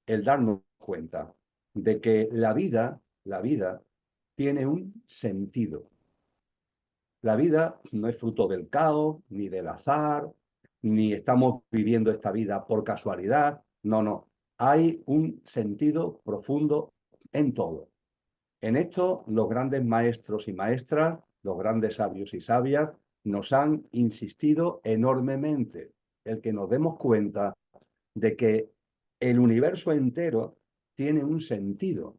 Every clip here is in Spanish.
el darnos cuenta de que la vida tiene un sentido. La vida no es fruto del caos, ni del azar, ni estamos viviendo esta vida por casualidad. No, no. Hay un sentido profundo en todo. En esto, los grandes maestros y maestras, los grandes sabios y sabias, nos han insistido enormemente el que nos demos cuenta de que el universo entero tiene un sentido.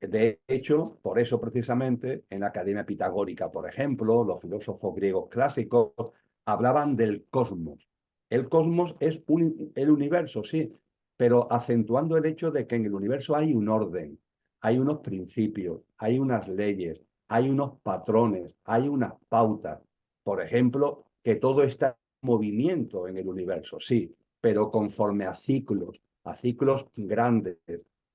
De hecho, por eso precisamente en la Academia Pitagórica, por ejemplo, los filósofos griegos clásicos hablaban del cosmos. El cosmos es el universo, sí, pero acentuando el hecho de que en el universo hay un orden, hay unos principios, hay unas leyes, hay unos patrones, hay unas pautas. Por ejemplo, que todo está en movimiento en el universo, sí, pero conforme a ciclos grandes,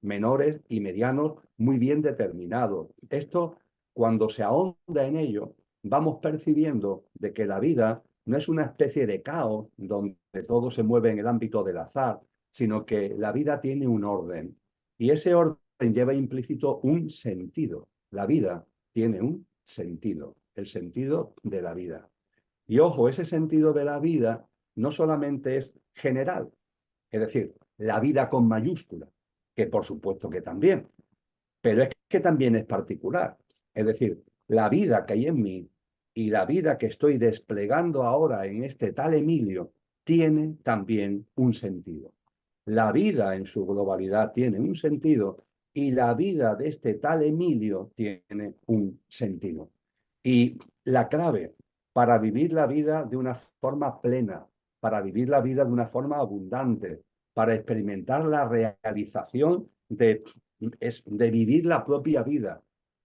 menores y medianos muy bien determinados. Esto, cuando se ahonda en ello, vamos percibiendo de que la vida no es una especie de caos donde todo se mueve en el ámbito del azar, sino que la vida tiene un orden. Y ese orden lleva implícito un sentido. La vida tiene un sentido, el sentido de la vida. Y ojo, ese sentido de la vida no solamente es general, es decir, la vida con mayúscula, que por supuesto que también, pero es que también es particular. Es decir, la vida que hay en mí y la vida que estoy desplegando ahora en este tal Emilio tiene también un sentido. La vida en su globalidad tiene un sentido y la vida de este tal Emilio tiene un sentido. Y la clave para vivir la vida de una forma plena, para vivir la vida de una forma abundante, para experimentar la realización de vivir la propia vida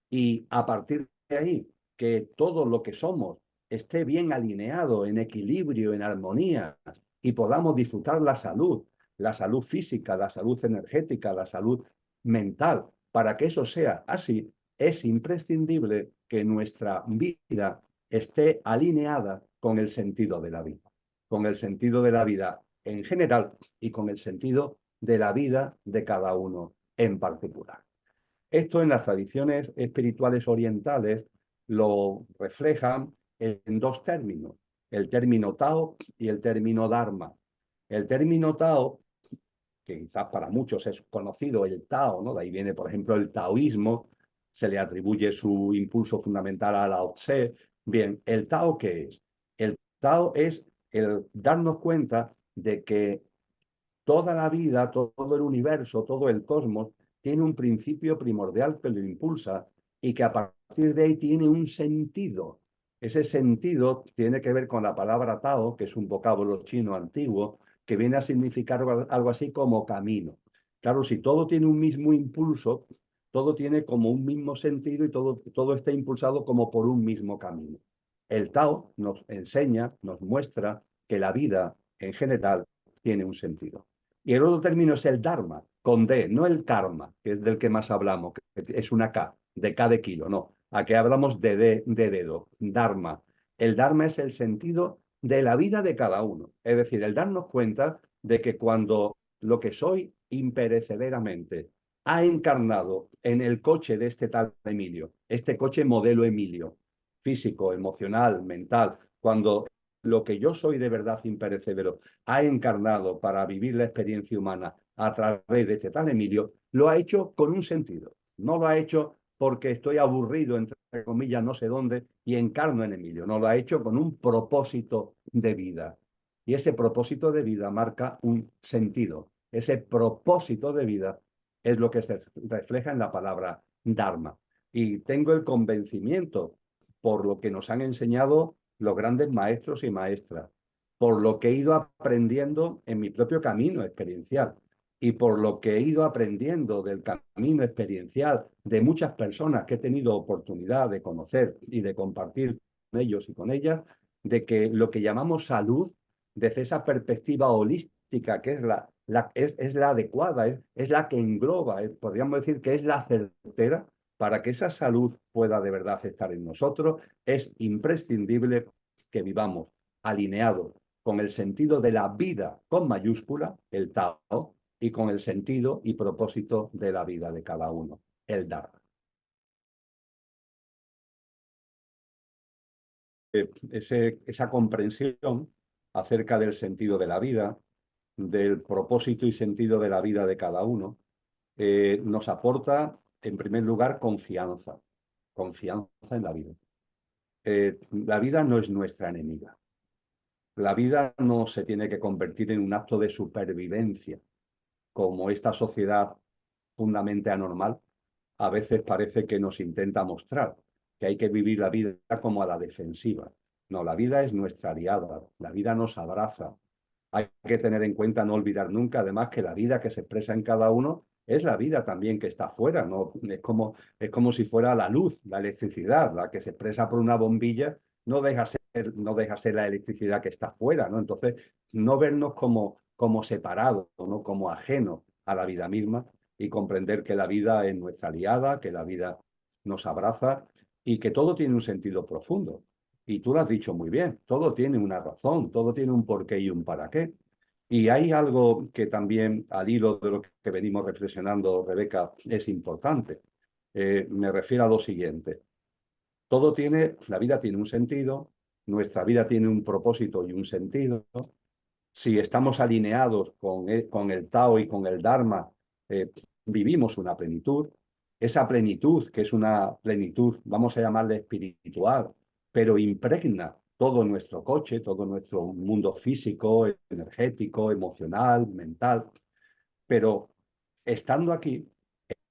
y a partir de ahí que todo lo que somos esté bien alineado, en equilibrio, en armonía y podamos disfrutar la salud física, la salud energética, la salud mental. Para que eso sea así, es imprescindible que nuestra vida esté alineada con el sentido de la vida, con el sentido de la vida en general y con el sentido de la vida de cada uno en particular. Esto en las tradiciones espirituales orientales lo reflejan en dos términos, el término Tao y el término Dharma. El término Tao, que quizás para muchos es conocido, el Tao, ¿no? De ahí viene, por ejemplo, el taoísmo, se le atribuye su impulso fundamental a Lao Tse. Bien, ¿el Tao qué es? El Tao es el darnos cuenta de que toda la vida, todo el universo, todo el cosmos, tiene un principio primordial que lo impulsa y que a partir de ahí tiene un sentido. Ese sentido tiene que ver con la palabra Tao, que es un vocablo chino antiguo, que viene a significar algo así como camino. Claro, si todo tiene un mismo impulso, todo tiene como un mismo sentido y todo está impulsado como por un mismo camino. El Tao nos enseña, nos muestra que la vida en general tiene un sentido. Y el otro término es el Dharma, con D, no el karma, que es del que más hablamos, que es una K, de K de kilo, no. Aquí hablamos de D de dedo, Dharma. El Dharma es el sentido de la vida de cada uno. Es decir, el darnos cuenta de que cuando lo que soy imperecederamente ha encarnado en el coche de este tal Emilio, este coche modelo Emilio, físico, emocional, mental, cuando lo que yo soy de verdad imperecedero ha encarnado para vivir la experiencia humana a través de este tal Emilio, lo ha hecho con un sentido. No lo ha hecho porque estoy aburrido, entre comillas, no sé dónde, y encarno en Emilio. No, lo ha hecho con un propósito de vida. Y ese propósito de vida marca un sentido. Ese propósito de vida es lo que se refleja en la palabra Dharma. Y tengo el convencimiento, por lo que nos han enseñado los grandes maestros y maestras, por lo que he ido aprendiendo en mi propio camino experiencial y por lo que he ido aprendiendo del camino experiencial de muchas personas que he tenido oportunidad de conocer y de compartir con ellos y con ellas, de que lo que llamamos salud, desde esa perspectiva holística, que es es la adecuada, es la que engloba, podríamos decir que es la certera, para que esa salud pueda de verdad estar en nosotros, es imprescindible que vivamos alineados con el sentido de la vida con mayúscula, el Tao, y con el sentido y propósito de la vida de cada uno, el Dharma. Esa comprensión acerca del sentido de la vida, del propósito y sentido de la vida de cada uno, nos aporta, en primer lugar, confianza, confianza en la vida. La vida no es nuestra enemiga. La vida no se tiene que convertir en un acto de supervivencia, como esta sociedad fundamentalmente anormal a veces parece que nos intenta mostrar, que hay que vivir la vida como a la defensiva. No, la vida es nuestra aliada, la vida nos abraza. Hay que tener en cuenta, no olvidar nunca, además, que la vida que se expresa en cada uno es la vida también que está afuera, ¿no? Es como si fuera la luz, la electricidad, la que se expresa por una bombilla, no deja ser la electricidad que está afuera, ¿no? Entonces, no vernos como separados, ¿no? Como ajenos a la vida misma, y comprender que la vida es nuestra aliada, que la vida nos abraza y que todo tiene un sentido profundo. Y tú lo has dicho muy bien, todo tiene una razón, todo tiene un porqué y un para qué. Y hay algo que también, al hilo de lo que venimos reflexionando, Rebeca, es importante. Me refiero a lo siguiente. La vida tiene un sentido, nuestra vida tiene un propósito y un sentido. Si estamos alineados con el Tao y con el Dharma, eh, vivimos una plenitud. Esa plenitud, que es una plenitud, vamos a llamarle espiritual, pero impregna todo nuestro coche, todo nuestro mundo físico, energético, emocional, mental. Pero estando aquí,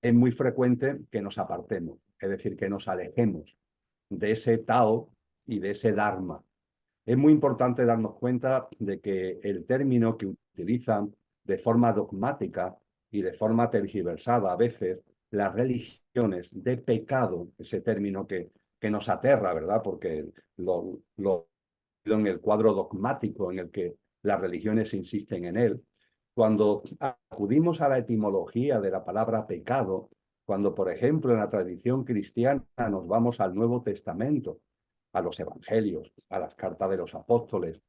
es muy frecuente que nos apartemos, es decir, que nos alejemos de ese Tao y de ese Dharma. Es muy importante darnos cuenta de que el término que utilizan de forma dogmática y de forma tergiversada a veces las religiones de pecado, ese término que nos aterra, ¿verdad? Porque lo en el cuadro dogmático en el que las religiones insisten en él. Cuando acudimos a la etimología de la palabra pecado, cuando, por ejemplo, en la tradición cristiana nos vamos al Nuevo Testamento, a los evangelios, a las cartas de los apóstoles,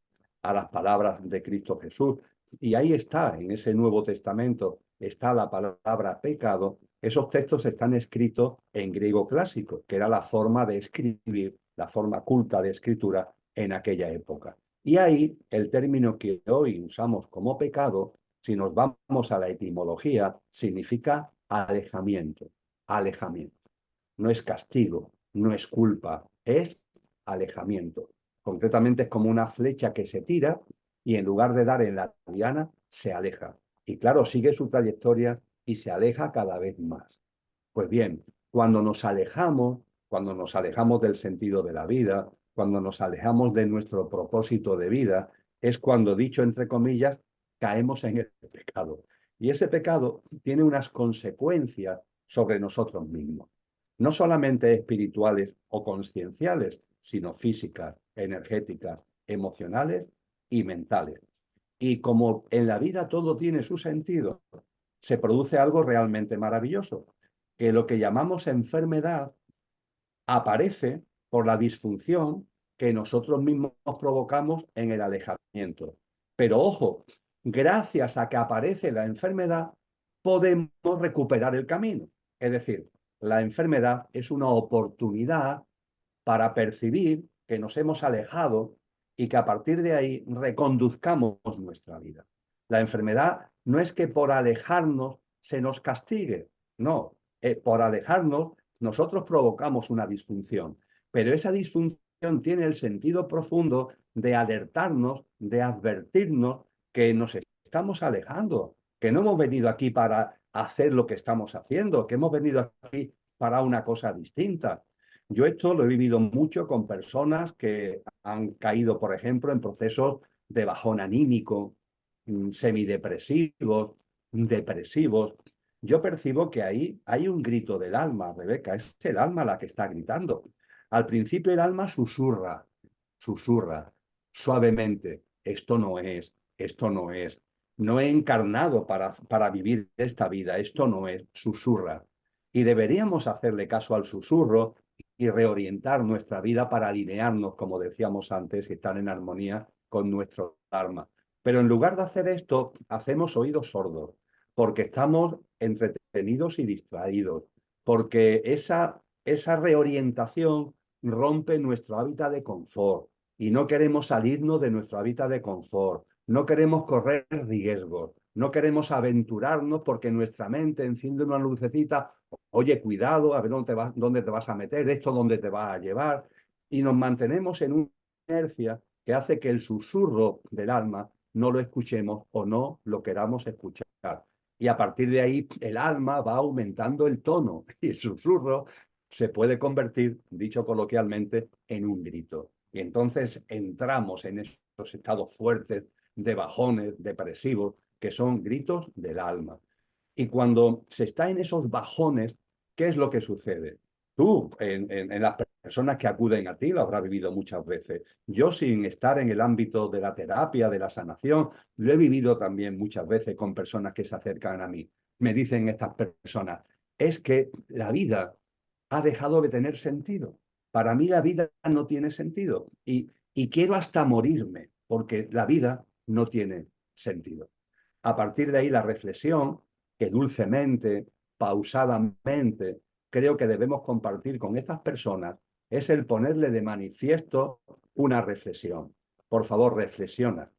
a las palabras de Cristo Jesús, y ahí está, en ese Nuevo Testamento, está la palabra pecado. Esos textos están escritos en griego clásico, que era la forma de escribir, la forma culta de escritura en aquella época. Y ahí el término que hoy usamos como pecado, si nos vamos a la etimología, significa alejamiento, alejamiento. No es castigo, no es culpa, es alejamiento. Concretamente es como una flecha que se tira y en lugar de dar en la diana, se aleja. Y claro, sigue su trayectoria y se aleja cada vez más. Pues bien, cuando nos alejamos del sentido de la vida, cuando nos alejamos de nuestro propósito de vida, es cuando, dicho entre comillas, caemos en el pecado. Y ese pecado tiene unas consecuencias sobre nosotros mismos, no solamente espirituales o conscienciales, sino físicas, energéticas, emocionales y mentales. Y como en la vida todo tiene su sentido, se produce algo realmente maravilloso, que lo que llamamos enfermedad aparece por la disfunción que nosotros mismos provocamos en el alejamiento. Pero ojo, gracias a que aparece la enfermedad, podemos recuperar el camino. Es decir, la enfermedad es una oportunidad para percibir que nos hemos alejado y que a partir de ahí reconduzcamos nuestra vida. La enfermedad no es que por alejarnos se nos castigue, no, por alejarnos nosotros provocamos una disfunción, pero esa disfunción tiene el sentido profundo de alertarnos, de advertirnos que nos estamos alejando, que no hemos venido aquí para hacer lo que estamos haciendo, que hemos venido aquí para una cosa distinta. Yo esto lo he vivido mucho con personas que han caído, por ejemplo, en procesos de bajón anímico, semidepresivos, depresivos. Yo percibo que ahí hay un grito del alma, Rebeca, es el alma la que está gritando. Al principio el alma susurra, susurra suavemente, esto no es, esto no es. No he encarnado para vivir esta vida, esto no es, susurra. Y deberíamos hacerle caso al susurro y reorientar nuestra vida para alinearnos, como decíamos antes, y estar en armonía con nuestro alma. Pero en lugar de hacer esto, hacemos oídos sordos, porque estamos entretenidos y distraídos, porque esa reorientación rompe nuestro hábitat de confort y no queremos salirnos de nuestro hábitat de confort, no queremos correr riesgos, no queremos aventurarnos porque nuestra mente enciende una lucecita, oye, cuidado, a ver dónde te vas a meter, esto dónde te va a llevar, y nos mantenemos en una inercia que hace que el susurro del alma no lo escuchemos o no lo queramos escuchar. Y a partir de ahí el alma va aumentando el tono y el susurro se puede convertir, dicho coloquialmente, en un grito. Y entonces entramos en esos estados fuertes de bajones depresivos que son gritos del alma. Y cuando se está en esos bajones, ¿qué es lo que sucede? Tú, en las personas que acuden a ti, lo habrás vivido muchas veces. Yo, sin estar en el ámbito de la terapia, de la sanación, lo he vivido también muchas veces con personas que se acercan a mí. Me dicen estas personas, es que la vida ha dejado de tener sentido. Para mí la vida no tiene sentido y quiero hasta morirme porque la vida no tiene sentido. A partir de ahí la reflexión que dulcemente, pausadamente, creo que debemos compartir con estas personas es el ponerle de manifiesto una reflexión. Por favor, reflexiona.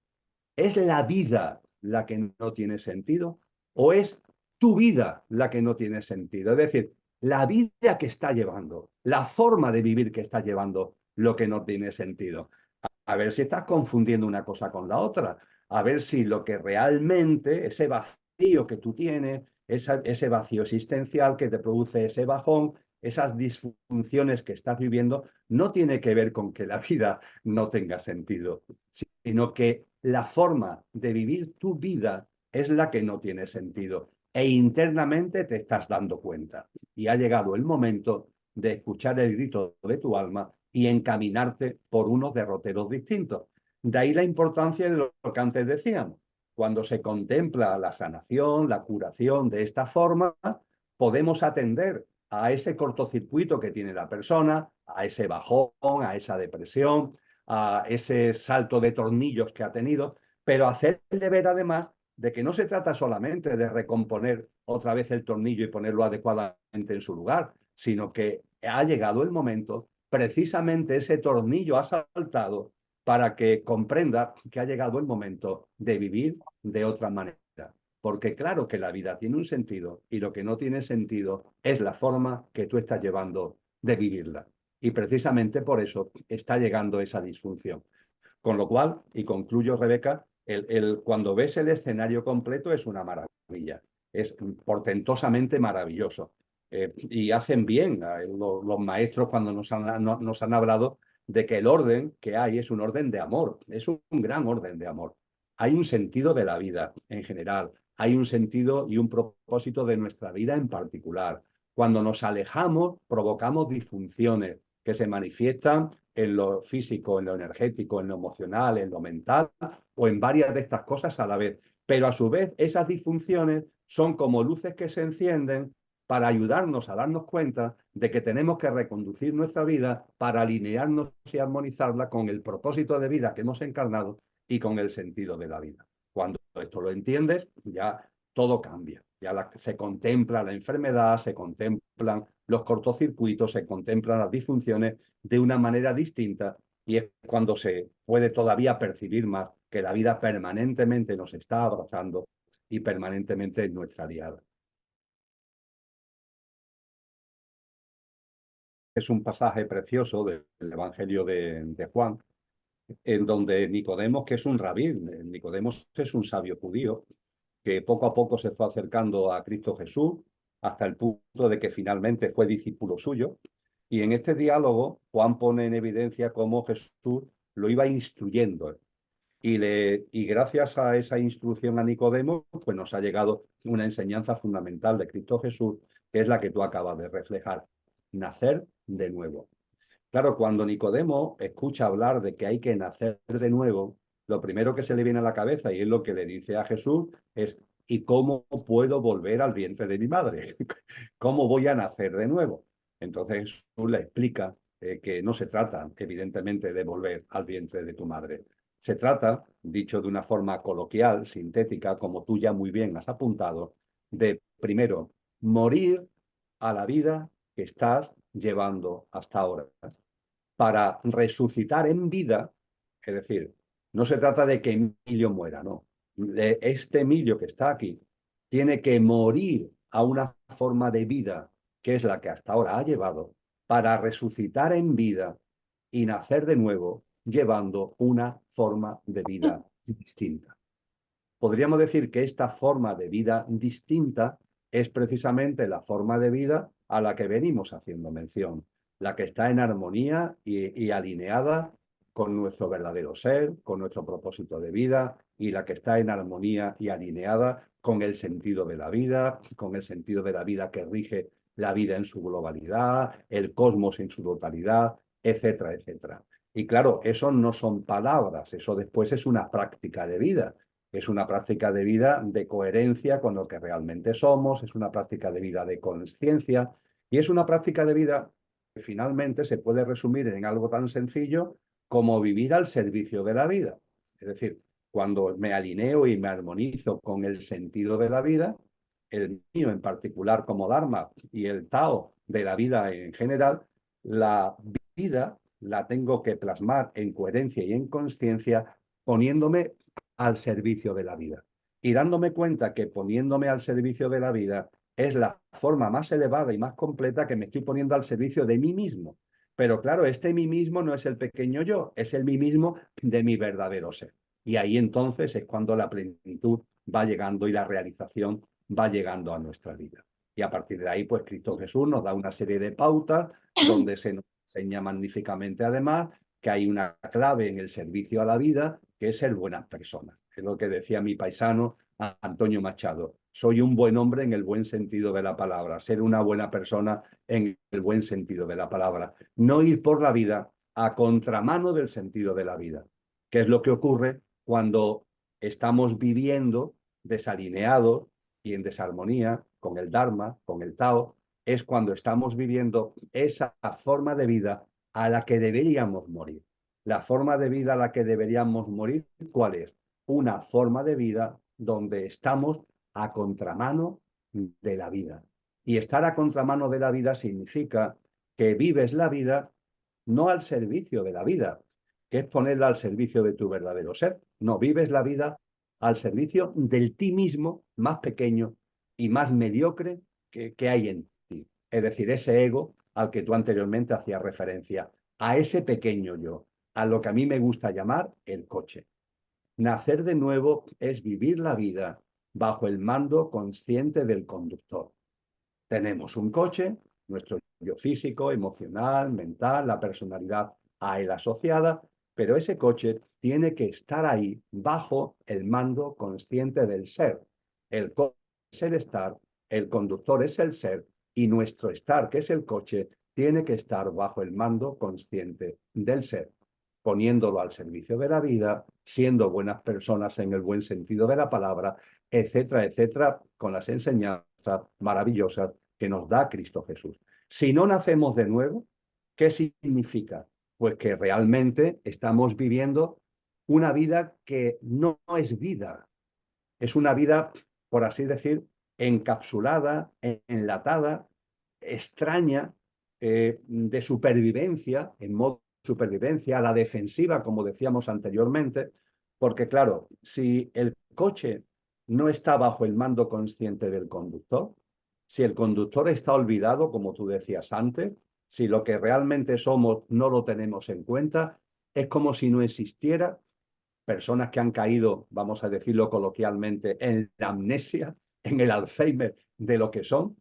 ¿Es la vida la que no tiene sentido o es tu vida la que no tiene sentido? Es decir, la vida que está llevando, la forma de vivir que está llevando lo que no tiene sentido. A ver si estás confundiendo una cosa con la otra, a ver si lo que realmente, ese vacío que tú tienes, ese vacío existencial que te produce ese bajón, esas disfunciones que estás viviendo, no tiene que ver con que la vida no tenga sentido, sino que la forma de vivir tu vida es la que no tiene sentido. E internamente te estás dando cuenta. Y ha llegado el momento de escuchar el grito de tu alma y encaminarte por unos derroteros distintos. De ahí la importancia de lo que antes decíamos. Cuando se contempla la sanación, la curación de esta forma, podemos atender a ese cortocircuito que tiene la persona, a ese bajón, a esa depresión, a ese salto de tornillos que ha tenido, pero hacerle ver además de que no se trata solamente de recomponer otra vez el tornillo y ponerlo adecuadamente en su lugar, sino que ha llegado el momento, precisamente ese tornillo ha saltado para que comprenda que ha llegado el momento de vivir de otra manera. Porque claro que la vida tiene un sentido y lo que no tiene sentido es la forma que tú estás llevando de vivirla. Y precisamente por eso está llegando esa disfunción. Con lo cual, y concluyo, Rebeca, cuando ves el escenario completo es una maravilla, es portentosamente maravilloso. Y hacen bien los maestros cuando nos han hablado de que el orden que hay es un orden de amor, es un gran orden de amor. Hay un sentido de la vida en general, hay un sentido y un propósito de nuestra vida en particular. Cuando nos alejamos, provocamos disfunciones que se manifiestan en lo físico, en lo energético, en lo emocional, en lo mental o en varias de estas cosas a la vez. Pero a su vez, esas disfunciones son como luces que se encienden para ayudarnos a darnos cuenta de que tenemos que reconducir nuestra vida para alinearnos y armonizarla con el propósito de vida que hemos encarnado y con el sentido de la vida. Cuando esto lo entiendes, ya todo cambia. Ya se contempla la enfermedad, se contemplan los cortocircuitos, se contemplan las disfunciones de una manera distinta y es cuando se puede todavía percibir más que la vida permanentemente nos está abrazando y permanentemente es nuestra aliada. Es un pasaje precioso del Evangelio de Juan, en donde Nicodemo, que es un rabí, Nicodemo es un sabio judío, que poco a poco se fue acercando a Cristo Jesús hasta el punto de que finalmente fue discípulo suyo. Y en este diálogo, Juan pone en evidencia cómo Jesús lo iba instruyendo. Y gracias a esa instrucción a Nicodemo, pues nos ha llegado una enseñanza fundamental de Cristo Jesús, que es la que tú acabas de reflejar, nacer de nuevo. Claro, cuando Nicodemo escucha hablar de que hay que nacer de nuevo, lo primero que se le viene a la cabeza, y es lo que le dice a Jesús, es, ¿y cómo puedo volver al vientre de mi madre? ¿Cómo voy a nacer de nuevo? Entonces Jesús le explica que no se trata, evidentemente, de volver al vientre de tu madre. Se trata, dicho de una forma coloquial, sintética, como tú ya muy bien has apuntado, de, primero, morir a la vida que estás llevando hasta ahora, para resucitar en vida, es decir, no se trata de que Emilio muera, no. Este Emilio que está aquí tiene que morir a una forma de vida que es la que hasta ahora ha llevado, para resucitar en vida y nacer de nuevo llevando una forma de vida distinta. Podríamos decir que esta forma de vida distinta es precisamente la forma de vida a la que venimos haciendo mención, la que está en armonía y alineada con nuestro verdadero ser, con nuestro propósito de vida, y la que está en armonía y alineada con el sentido de la vida, con el sentido de la vida que rige la vida en su globalidad, el cosmos en su totalidad, etcétera, etcétera. Y claro, eso no son palabras, eso después es una práctica de vida. Es una práctica de vida de coherencia con lo que realmente somos, es una práctica de vida de conciencia y es una práctica de vida que finalmente se puede resumir en algo tan sencillo como vivir al servicio de la vida. Es decir, cuando me alineo y me armonizo con el sentido de la vida, el mío en particular como Dharma y el Tao de la vida en general, la vida la tengo que plasmar en coherencia y en conciencia poniéndome al servicio de la vida. Y dándome cuenta que poniéndome al servicio de la vida es la forma más elevada y más completa que me estoy poniendo al servicio de mí mismo. Pero claro, este mí mismo no es el pequeño yo, es el mí mismo de mi verdadero ser. Y ahí entonces es cuando la plenitud va llegando y la realización va llegando a nuestra vida. Y a partir de ahí, pues Cristo Jesús nos da una serie de pautas donde se nos enseña magníficamente además que hay una clave en el servicio a la vida, que es ser buenas personas. Es lo que decía mi paisano Antonio Machado. Soy un buen hombre en el buen sentido de la palabra, ser una buena persona en el buen sentido de la palabra. No ir por la vida a contramano del sentido de la vida, que es lo que ocurre cuando estamos viviendo desalineados y en desarmonía con el Dharma, con el Tao, es cuando estamos viviendo esa forma de vida a la que deberíamos morir. La forma de vida a la que deberíamos morir, ¿cuál es? Una forma de vida donde estamos a contramano de la vida. Y estar a contramano de la vida significa que vives la vida no al servicio de la vida, que es ponerla al servicio de tu verdadero ser. No, vives la vida al servicio del ti mismo más pequeño y más mediocre que hay en ti. Es decir, ese ego al que tú anteriormente hacías referencia, a ese pequeño yo, a lo que a mí me gusta llamar el coche. Nacer de nuevo es vivir la vida bajo el mando consciente del conductor. Tenemos un coche, nuestro yo físico, emocional, mental, la personalidad a él asociada, pero ese coche tiene que estar ahí bajo el mando consciente del ser. El coche es el estar, el conductor es el ser y nuestro estar, que es el coche, tiene que estar bajo el mando consciente del ser, poniéndolo al servicio de la vida, siendo buenas personas en el buen sentido de la palabra, etcétera, etcétera, con las enseñanzas maravillosas que nos da Cristo Jesús. Si no nacemos de nuevo, ¿qué significa? Pues que realmente estamos viviendo una vida que no es vida, es una vida, por así decir, encapsulada, enlatada, extraña, de supervivencia, en modo de supervivencia, a la defensiva, como decíamos anteriormente, porque claro, si el coche no está bajo el mando consciente del conductor, si el conductor está olvidado, como tú decías antes, si lo que realmente somos no lo tenemos en cuenta, es como si no existiera personas que han caído, vamos a decirlo coloquialmente, en la amnesia, en el Alzheimer de lo que son,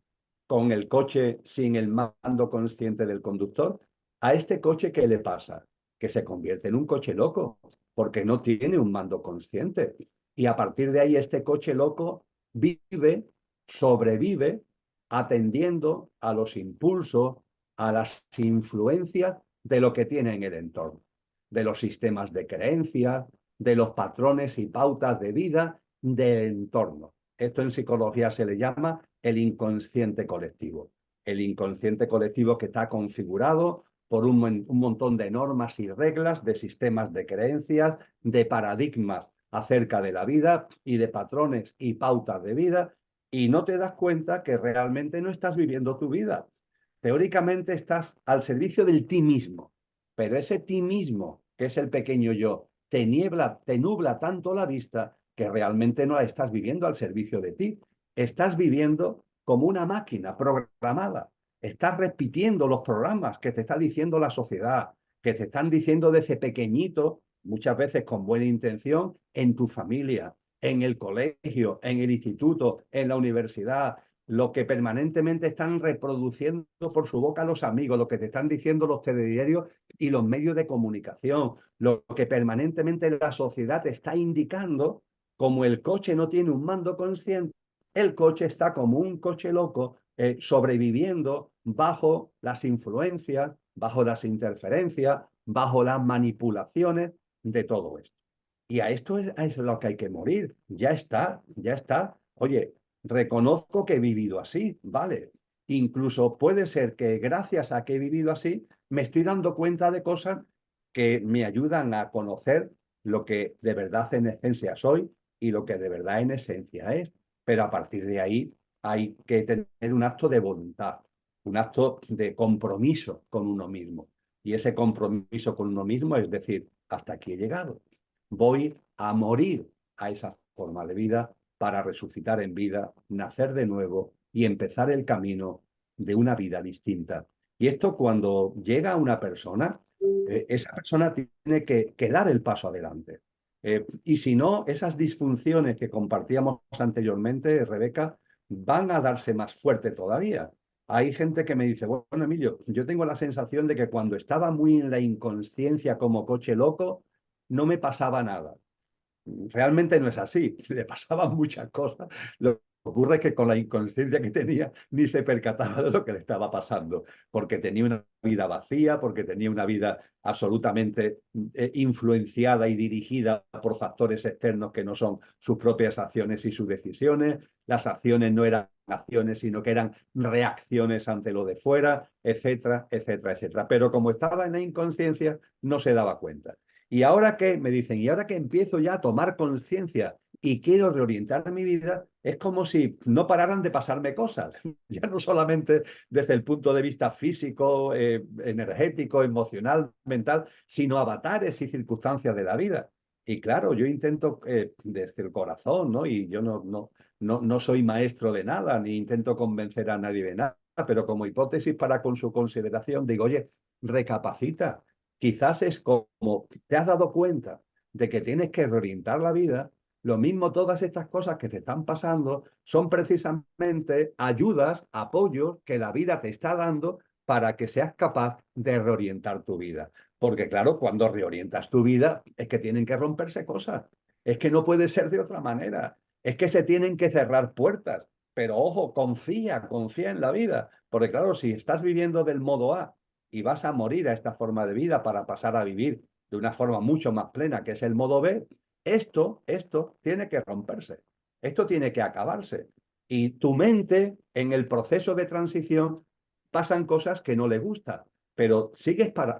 con el coche sin el mando consciente del conductor. A este coche, ¿qué le pasa? Que se convierte en un coche loco, porque no tiene un mando consciente. Y a partir de ahí, este coche loco vive, sobrevive, atendiendo a los impulsos, a las influencias de lo que tiene en el entorno, de los sistemas de creencias, de los patrones y pautas de vida del entorno. Esto en psicología se le llama el inconsciente colectivo. El inconsciente colectivo que está configurado por un montón de normas y reglas, de sistemas de creencias, de paradigmas acerca de la vida y de patrones y pautas de vida, y no te das cuenta que realmente no estás viviendo tu vida. Teóricamente estás al servicio del ti mismo, pero ese ti mismo, que es el pequeño yo, te nubla tanto la vista que realmente no la estás viviendo al servicio de ti. Estás viviendo como una máquina programada. Estás repitiendo los programas que te está diciendo la sociedad, que te están diciendo desde pequeñito, muchas veces con buena intención, en tu familia, en el colegio, en el instituto, en la universidad, lo que permanentemente están reproduciendo por su boca los amigos, lo que te están diciendo los telediarios y los medios de comunicación, lo que permanentemente la sociedad te está indicando, como el coche no tiene un mando consciente, el coche está como un coche loco, sobreviviendo bajo las influencias, bajo las interferencias, bajo las manipulaciones de todo esto. Y a esto es lo que hay que morir. Ya está, ya está. Oye, reconozco que he vivido así, ¿vale? Incluso puede ser que gracias a que he vivido así, me estoy dando cuenta de cosas que me ayudan a conocer lo que de verdad en esencia soy y lo que de verdad en esencia es. Pero a partir de ahí hay que tener un acto de voluntad, un acto de compromiso con uno mismo. Y ese compromiso con uno mismo es decir, hasta aquí he llegado. Voy a morir a esa forma de vida para resucitar en vida, nacer de nuevo y empezar el camino de una vida distinta. Y esto cuando llega a una persona, esa persona tiene que dar el paso adelante. Y si no, esas disfunciones que compartíamos anteriormente, Rebeca, van a darse más fuerte todavía. Hay gente que me dice, bueno, Emilio, yo tengo la sensación de que cuando estaba muy en la inconsciencia como coche loco, no me pasaba nada. Realmente no es así, le pasaban muchas cosas. Lo que ocurre es que con la inconsciencia que tenía ni se percataba de lo que le estaba pasando, porque tenía una vida vacía, porque tenía una vida absolutamente influenciada y dirigida por factores externos que no son sus propias acciones y sus decisiones. Las acciones no eran acciones, sino que eran reacciones ante lo de fuera, etcétera, etcétera, etcétera. Pero como estaba en la inconsciencia, no se daba cuenta. Y ahora que me dicen, y ahora que empiezo ya a tomar conciencia y quiero reorientar mi vida, es como si no pararan de pasarme cosas, ya no solamente desde el punto de vista físico, energético, emocional, mental, sino avatares y circunstancias de la vida. Y claro, yo intento desde el corazón, ¿no? Y yo no soy maestro de nada, ni intento convencer a nadie de nada, pero como hipótesis para con su consideración, digo, oye, recapacita. Quizás es como te has dado cuenta de que tienes que reorientar la vida, lo mismo todas estas cosas que te están pasando son precisamente ayudas, apoyos que la vida te está dando para que seas capaz de reorientar tu vida. Porque claro, cuando reorientas tu vida es que tienen que romperse cosas, es que no puede ser de otra manera, es que se tienen que cerrar puertas. Pero ojo, confía en la vida, porque claro, si estás viviendo del modo A y vas a morir a esta forma de vida para pasar a vivir de una forma mucho más plena, que es el modo B, esto tiene que romperse, esto tiene que acabarse. Y tu mente, en el proceso de transición, pasan cosas que no le gustan, pero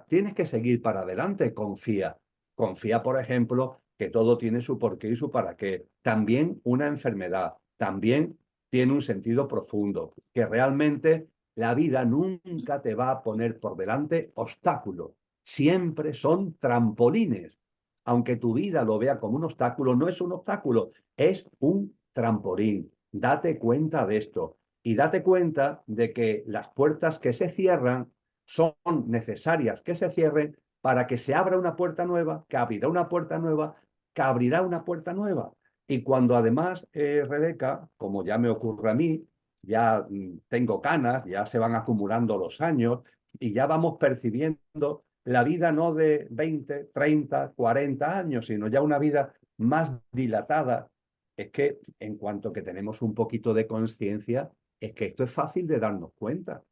tienes que seguir para adelante, confía. Confía, por ejemplo, que todo tiene su porqué y su para qué. También una enfermedad, también tiene un sentido profundo, que realmente la vida nunca te va a poner por delante obstáculos. Siempre son trampolines. Aunque tu vida lo vea como un obstáculo, no es un obstáculo, es un trampolín. Date cuenta de esto y date cuenta de que las puertas que se cierran son necesarias que se cierren para que se abra una puerta nueva, que abrirá una puerta nueva, que abrirá una puerta nueva. Y cuando además, Rebeca, como ya me ocurre a mí, ya tengo canas, ya se van acumulando los años y ya vamos percibiendo la vida no de 20, 30, 40 años, sino ya una vida más dilatada. Es que en cuanto que tenemos un poquito de conciencia, es que esto es fácil de darnos cuenta.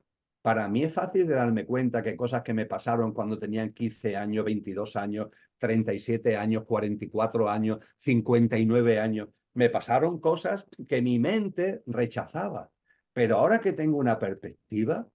Para mí es fácil de darme cuenta que cosas que me pasaron cuando tenían 15 años, 22 años, 37 años, 44 años, 59 años, me pasaron cosas que mi mente rechazaba. Pero ahora que tengo una perspectiva,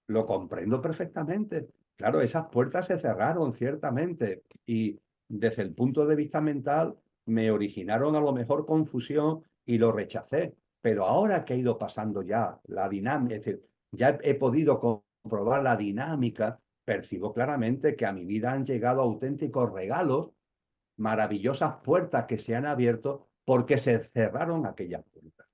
lo comprendo perfectamente. Claro, esas puertas se cerraron ciertamente y desde el punto de vista mental me originaron a lo mejor confusión y lo rechacé. Pero ahora que ha ido pasando ya la dinámica, es decir, ya he podido comprobar la dinámica, percibo claramente que a mi vida han llegado auténticos regalos, maravillosas puertas que se han abierto porque se cerraron aquellas puertas.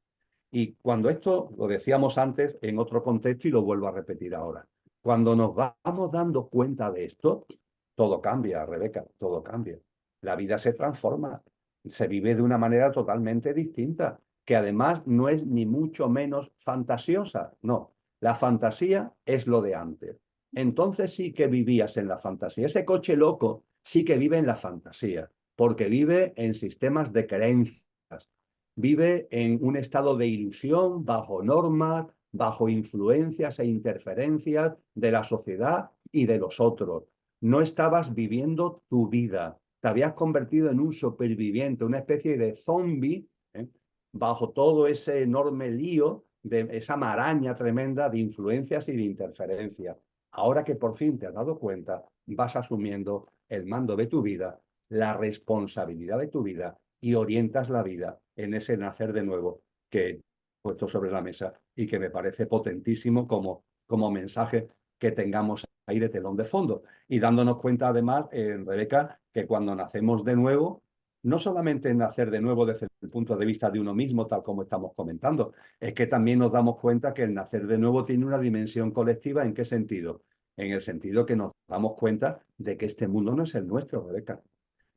Y cuando esto, lo decíamos antes en otro contexto y lo vuelvo a repetir ahora, cuando nos vamos dando cuenta de esto, todo cambia, Rebeca, todo cambia. La vida se transforma, se vive de una manera totalmente distinta, que además no es ni mucho menos fantasiosa, no. La fantasía es lo de antes. Entonces sí que vivías en la fantasía. Ese coche loco sí que vive en la fantasía, porque vive en sistemas de creencias, vive en un estado de ilusión, bajo normas, bajo influencias e interferencias de la sociedad y de los otros. No estabas viviendo tu vida, te habías convertido en un superviviente, una especie de zombie, ¿eh? Bajo todo ese enorme lío, de esa maraña tremenda de influencias y de interferencias. Ahora que por fin te has dado cuenta, vas asumiendo el mando de tu vida, la responsabilidad de tu vida y orientas la vida en ese nacer de nuevo que he puesto sobre la mesa y que me parece potentísimo como mensaje que tengamos ahí de telón de fondo. Y dándonos cuenta además, Rebeca, que cuando nacemos de nuevo, no solamente nacer de nuevo desde el punto de vista de uno mismo, tal como estamos comentando, es que también nos damos cuenta que el nacer de nuevo tiene una dimensión colectiva. ¿En qué sentido? En el sentido que nos damos cuenta de que este mundo no es el nuestro, Rebeca.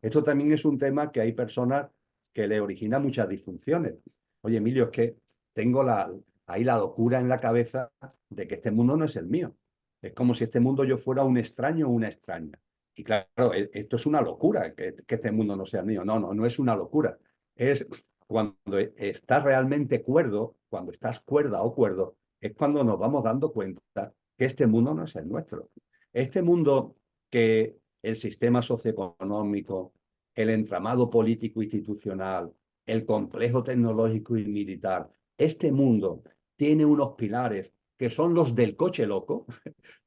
Esto también es un tema que hay personas que le origina muchas disfunciones. Oye, Emilio, es que tengo ahí la locura en la cabeza de que este mundo no es el mío. Es como si este mundo yo fuera un extraño o una extraña. Y claro, esto es una locura, que este mundo no sea el mío. No, no, no es una locura. Es cuando estás realmente cuerdo, cuando estás cuerda o cuerdo, es cuando nos vamos dando cuenta que este mundo no es el nuestro. Este mundo que el sistema socioeconómico, el entramado político institucional, el complejo tecnológico y militar, este mundo tiene unos pilares que son los del coche loco.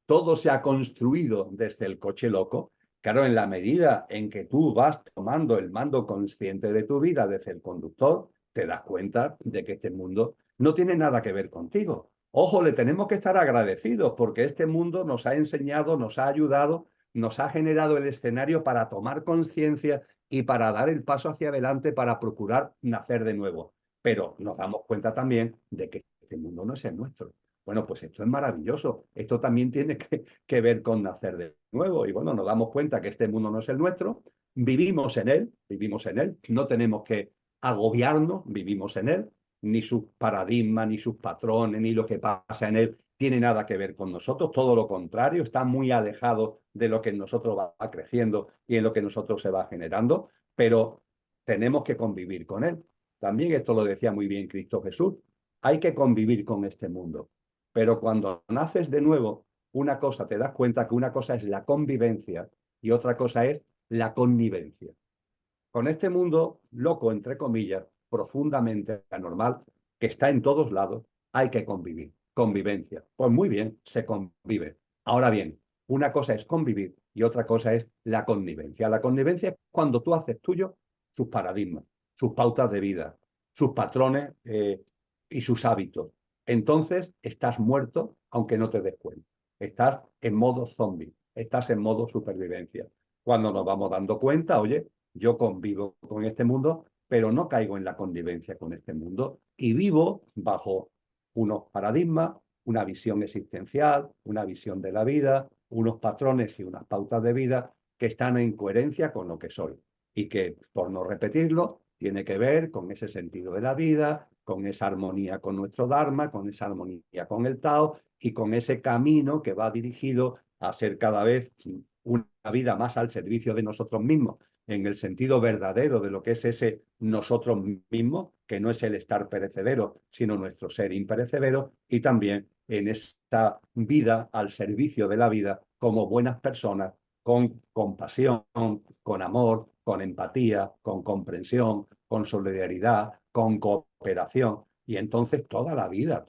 Todo se ha construido desde el coche loco. Claro, en la medida en que tú vas tomando el mando consciente de tu vida desde el conductor, te das cuenta de que este mundo no tiene nada que ver contigo. Ojo, le tenemos que estar agradecidos porque este mundo nos ha enseñado, nos ha ayudado, nos ha generado el escenario para tomar conciencia y para dar el paso hacia adelante para procurar nacer de nuevo. Pero nos damos cuenta también de que este mundo no es el nuestro. Bueno, pues esto es maravilloso. Esto también tiene que ver con nacer de nuevo. Y bueno, nos damos cuenta que este mundo no es el nuestro, vivimos en él, no tenemos que agobiarnos, vivimos en él, ni sus paradigmas, ni sus patrones, ni lo que pasa en él tiene nada que ver con nosotros, todo lo contrario, está muy alejado de lo que en nosotros va creciendo y en lo que en nosotros se va generando, pero tenemos que convivir con él. También esto lo decía muy bien Cristo Jesús, hay que convivir con este mundo. Pero cuando naces de nuevo, una cosa, te das cuenta que una cosa es la convivencia y otra cosa es la connivencia. Con este mundo loco, entre comillas, profundamente anormal, que está en todos lados, hay que convivir. Convivencia. Pues muy bien, se convive. Ahora bien, una cosa es convivir y otra cosa es la connivencia. La connivencia es cuando tú haces tuyo sus paradigmas, sus pautas de vida, sus patrones y sus hábitos. Entonces estás muerto aunque no te des cuenta. Estás en modo zombie, estás en modo supervivencia. Cuando nos vamos dando cuenta, oye, yo convivo con este mundo, pero no caigo en la convivencia con este mundo y vivo bajo unos paradigmas, una visión existencial, una visión de la vida, unos patrones y unas pautas de vida que están en coherencia con lo que soy y que, por no repetirlo, tiene que ver con ese sentido de la vida, con esa armonía con nuestro Dharma, con esa armonía con el Tao y con ese camino que va dirigido a ser cada vez una vida más al servicio de nosotros mismos, en el sentido verdadero de lo que es ese nosotros mismos, que no es el estar perecedero, sino nuestro ser imperecedero, y también en esta vida al servicio de la vida como buenas personas, con compasión, con amor, con empatía, con comprensión, con solidaridad, con cooperación. Y entonces toda la vida,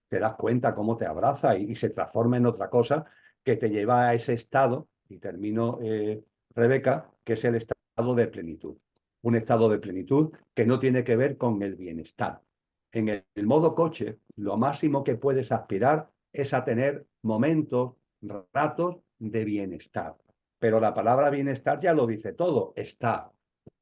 te das cuenta cómo te abraza y se transforma en otra cosa que te lleva a ese estado, y termino, Rebeca, que es el estado de plenitud. Un estado de plenitud que no tiene que ver con el bienestar. en el modo coche, lo máximo que puedes aspirar es a tener momentos, ratos de bienestar. Pero la palabra bienestar ya lo dice todo, está,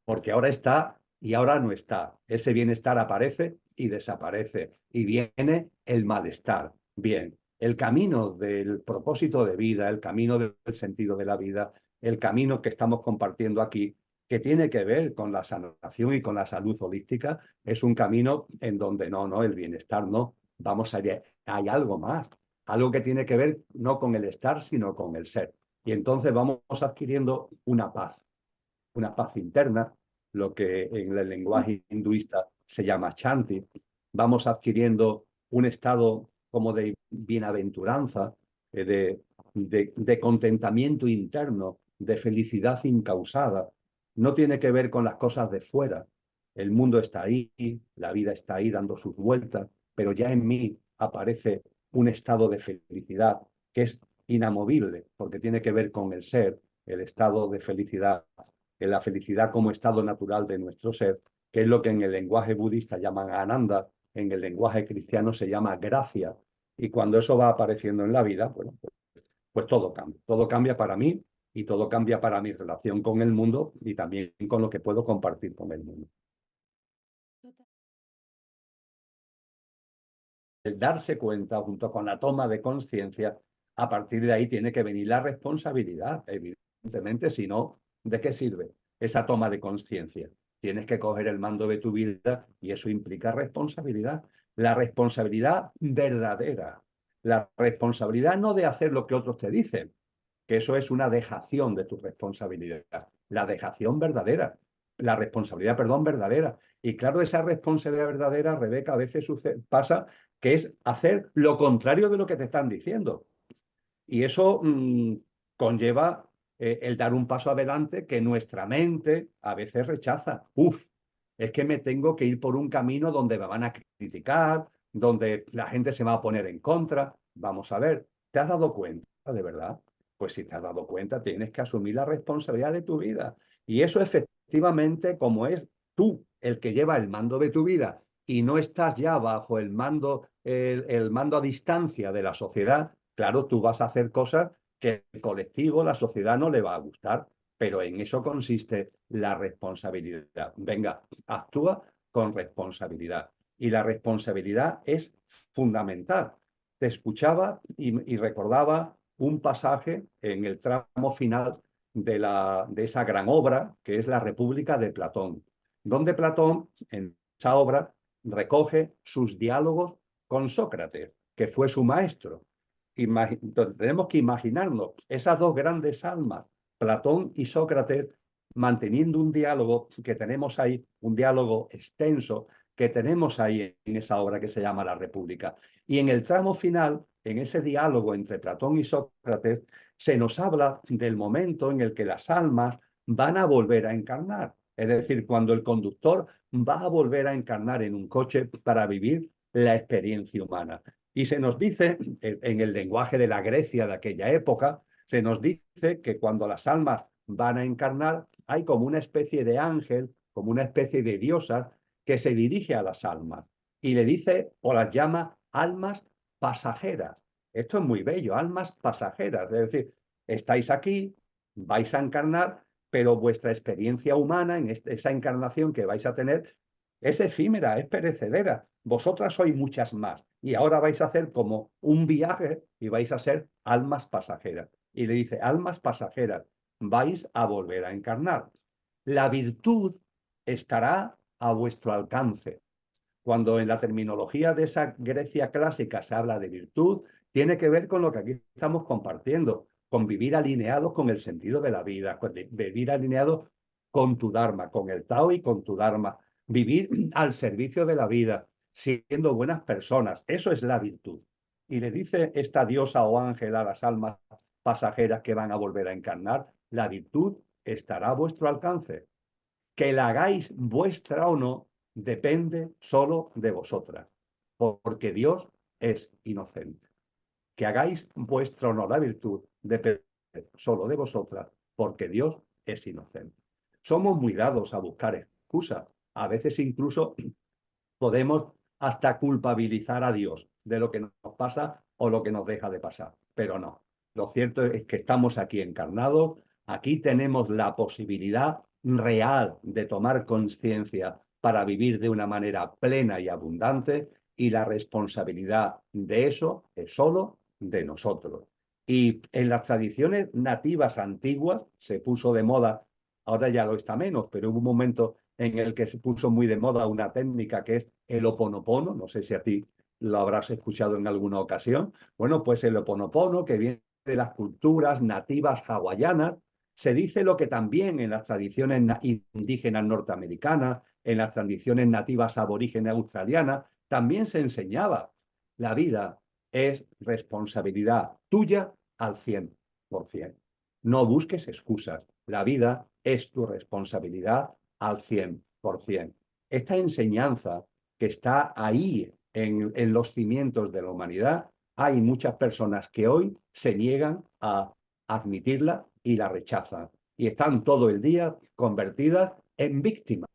porque ahora está y ahora no está. Ese bienestar aparece y desaparece y viene el malestar. Bien, el camino del propósito de vida, el camino del sentido de la vida, el camino que estamos compartiendo aquí, que tiene que ver con la sanación y con la salud holística, es un camino en donde no, el bienestar no. Vamos a ir, hay algo más, algo que tiene que ver no con el estar, sino con el ser. Y entonces vamos adquiriendo una paz interna, lo que en el lenguaje hinduista se llama chanti. Vamos adquiriendo un estado como de bienaventuranza, de contentamiento interno, de felicidad incausada. No tiene que ver con las cosas de fuera. El mundo está ahí, la vida está ahí dando sus vueltas, pero ya en mí aparece un estado de felicidad que es inamovible, porque tiene que ver con el ser, el estado de felicidad, la felicidad como estado natural de nuestro ser, que es lo que en el lenguaje budista llaman ananda, en el lenguaje cristiano se llama gracia, y cuando eso va apareciendo en la vida, bueno, pues todo cambia para mí y todo cambia para mi relación con el mundo y también con lo que puedo compartir con el mundo. El darse cuenta junto con la toma de conciencia, a partir de ahí tiene que venir la responsabilidad, evidentemente, si no, ¿de qué sirve esa toma de conciencia? Tienes que coger el mando de tu vida y eso implica responsabilidad. La responsabilidad verdadera, la responsabilidad no de hacer lo que otros te dicen, que eso es una dejación de tu responsabilidad, la dejación verdadera, la responsabilidad, perdón, verdadera. Y claro, esa responsabilidad verdadera, Rebeca, a veces pasa que es hacer lo contrario de lo que te están diciendo. Y eso conlleva el dar un paso adelante que nuestra mente a veces rechaza. Uf, es que me tengo que ir por un camino donde me van a criticar, donde la gente se va a poner en contra. Vamos a ver, ¿te has dado cuenta de verdad? Pues si te has dado cuenta, tienes que asumir la responsabilidad de tu vida. Y eso efectivamente, como es tú el que lleva el mando de tu vida y no estás ya bajo el mando a distancia de la sociedad, claro, tú vas a hacer cosas que el colectivo, la sociedad no le va a gustar, pero en eso consiste la responsabilidad. Venga, actúa con responsabilidad. Y la responsabilidad es fundamental. Te escuchaba y recordaba un pasaje en el tramo final de esa gran obra que es la República de Platón, donde Platón, en esa obra, recoge sus diálogos con Sócrates, que fue su maestro. Entonces, tenemos que imaginarnos esas dos grandes almas, Platón y Sócrates, manteniendo un diálogo que tenemos ahí, un diálogo extenso que tenemos ahí en esa obra que se llama La República. Y en el tramo final, en ese diálogo entre Platón y Sócrates, se nos habla del momento en el que las almas van a volver a encarnar. Es decir, cuando el conductor va a volver a encarnar en un coche para vivir la experiencia humana. Y se nos dice, en el lenguaje de la Grecia de aquella época, se nos dice que cuando las almas van a encarnar, hay como una especie de ángel, como una especie de diosa que se dirige a las almas y le dice o las llama almas pasajeras. Esto es muy bello, almas pasajeras. Es decir, estáis aquí, vais a encarnar, pero vuestra experiencia humana en esa encarnación que vais a tener es efímera, es perecedera. Vosotras sois muchas más y ahora vais a hacer como un viaje y vais a ser almas pasajeras. Y le dice, almas pasajeras, vais a volver a encarnar. La virtud estará a vuestro alcance. Cuando en la terminología de esa Grecia clásica se habla de virtud, tiene que ver con lo que aquí estamos compartiendo, con vivir alineados con el sentido de la vida, con vivir alineados con tu Dharma, con el Tao y con tu Dharma, vivir al servicio de la vida, siendo buenas personas. Eso es la virtud. Y le dice esta diosa o ángel a las almas pasajeras que van a volver a encarnar, la virtud estará a vuestro alcance. Que la hagáis vuestra o no depende solo de vosotras, porque Dios es inocente. Que hagáis vuestra o no la virtud depende solo de vosotras, porque Dios es inocente. Somos muy dados a buscar excusas. A veces incluso podemos hasta culpabilizar a Dios de lo que nos pasa o lo que nos deja de pasar. Pero no, lo cierto es que estamos aquí encarnados, aquí tenemos la posibilidad real de tomar conciencia para vivir de una manera plena y abundante, y la responsabilidad de eso es solo de nosotros. Y en las tradiciones nativas antiguas se puso de moda, ahora ya lo está menos, pero hubo un momento en el que se puso muy de moda una técnica que es el oponopono, no sé si a ti lo habrás escuchado en alguna ocasión. Bueno, pues el oponopono, que viene de las culturas nativas hawaianas, se dice lo que también en las tradiciones indígenas norteamericanas, en las tradiciones nativas aborígenes australianas, también se enseñaba. La vida es responsabilidad tuya al 100%. No busques excusas. La vida es tu responsabilidad al 100%. Esta enseñanza que está ahí en los cimientos de la humanidad, hay muchas personas que hoy se niegan a admitirla y la rechazan. Y están todo el día convertidas en víctimas,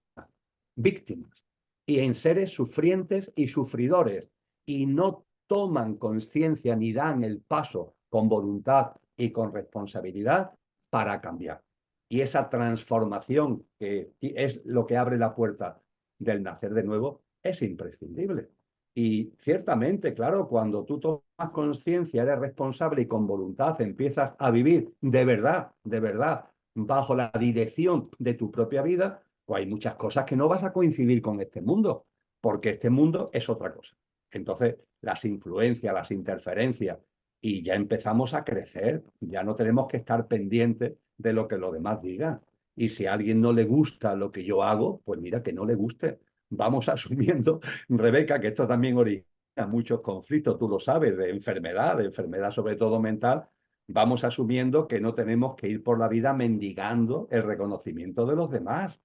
y en seres sufrientes y sufridores, y no toman conciencia ni dan el paso con voluntad y con responsabilidad para cambiar. Y esa transformación, que es lo que abre la puerta del nacer de nuevo, es imprescindible. Y ciertamente, claro, cuando tú tomas conciencia, eres responsable y con voluntad empiezas a vivir de verdad, bajo la dirección de tu propia vida, pues hay muchas cosas que no vas a coincidir con este mundo, porque este mundo es otra cosa. Entonces, las influencias, las interferencias, y ya empezamos a crecer, ya no tenemos que estar pendientes de lo que los demás digan. Y si a alguien no le gusta lo que yo hago, pues mira, que no le guste. Vamos asumiendo, Rebeca, que esto también origina muchos conflictos, tú lo sabes, de enfermedad sobre todo mental. Vamos asumiendo que no tenemos que ir por la vida mendigando el reconocimiento de los demás.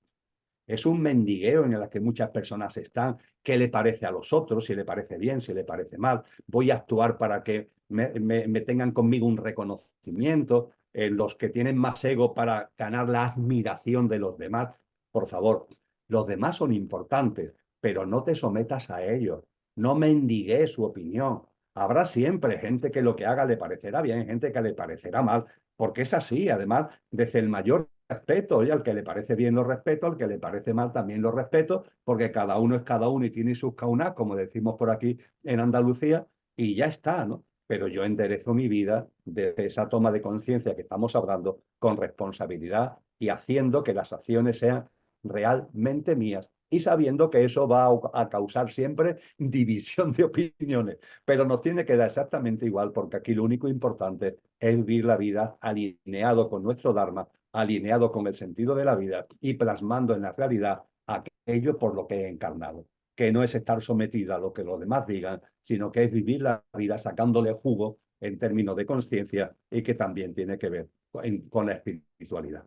Es un mendigueo en el que muchas personas están. ¿Qué le parece a los otros? Si le parece bien, si le parece mal. Voy a actuar para que me tengan conmigo un reconocimiento. Los que tienen más ego para ganar la admiración de los demás. Por favor, los demás son importantes, pero no te sometas a ellos. No mendigues su opinión. Habrá siempre gente que lo que haga le parecerá bien, gente que le parecerá mal, porque es así. Además, desde el mayor respeto, y al que le parece bien lo respeto, al que le parece mal también lo respeto, porque cada uno es cada uno y tiene sus caunas, como decimos por aquí en Andalucía, y ya está, ¿no? Pero yo enderezo mi vida desde esa toma de conciencia que estamos hablando con responsabilidad y haciendo que las acciones sean realmente mías y sabiendo que eso va a causar siempre división de opiniones, pero nos tiene que dar exactamente igual, porque aquí lo único importante es vivir la vida alineado con nuestro Dharma, alineado con el sentido de la vida y plasmando en la realidad aquello por lo que he encarnado, que no es estar sometido a lo que los demás digan, sino que es vivir la vida sacándole jugo en términos de conciencia, y que también tiene que ver con la espiritualidad.